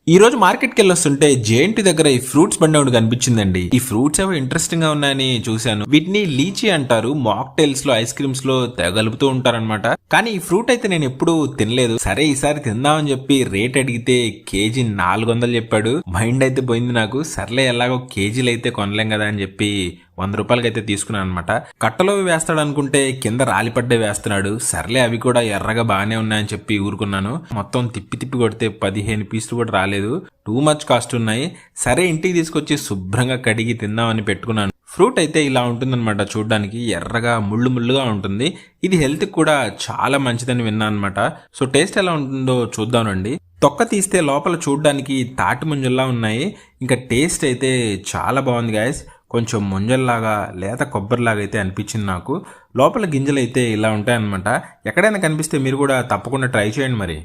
ఈ రోజు మార్కెట్కి వెళ్ళొస్తుంటే జేఎన్టీ దగ్గర ఈ ఫ్రూట్స్ బండి ఒకటి కనిపించిందండి. ఈ ఫ్రూట్స్ ఏవో ఇంట్రెస్టింగ్ గా ఉన్నాయని చూశాను. వీటిని లీచీ అంటారు. మాక్టైల్స్ లో, ఐస్ క్రీమ్స్ లో తెగలుపుతూ ఉంటారనమాట. కానీ ఈ ఫ్రూట్ అయితే నేను ఎప్పుడు తినలేదు. సరే ఈసారి తిందామని చెప్పి రేట్ అడిగితే కేజీ 400 చెప్పాడు. మైండ్ అయితే పోయింది నాకు. సర్లే ఎలాగో కేజీలు అయితే కొనలేం కదా అని చెప్పి 100 రూపాయలకి అయితే తీసుకున్నాను అనమాట. కట్టలో వేస్తాడు అనుకుంటే కింద రాలిపడ్డే వేస్తున్నాడు. సర్లే అవి కూడా ఎర్రగా బాగానే ఉన్నాయని చెప్పి ఊరుకున్నాను. మొత్తం తిప్పి తిప్పి కొడితే 15 పీసులు కూడా రాలేదు. టూ మచ్ కాస్ట్ ఉన్నాయి. సరే ఇంటికి తీసుకొచ్చి శుభ్రంగా కడిగి తిందామని పెట్టుకున్నాను. ఫ్రూట్ అయితే ఇలా ఉంటుందన్నమాట. చూడడానికి ఎర్రగా ముళ్ళు ముళ్ళుగా ఉంటుంది. ఇది హెల్త్ కూడా చాలా మంచిదని విన్నాను అనమాట. సో టేస్ట్ ఎలా ఉంటుందో చూద్దామండి. తొక్క తీస్తే లోపల చూడడానికి తాటి ముంజల్లా ఉన్నాయి. ఇంకా టేస్ట్ అయితే చాలా బాగుంది గాయస్. కొంచెం ముంజల్లాగా లేత కొబ్బరిలాగా అయితే అనిపించింది నాకు. లోపల గింజలు అయితే ఇలా ఉంటాయన్నమాట. ఎక్కడైనా కనిపిస్తే మీరు కూడా తప్పకుండా ట్రై చేయండి మరి.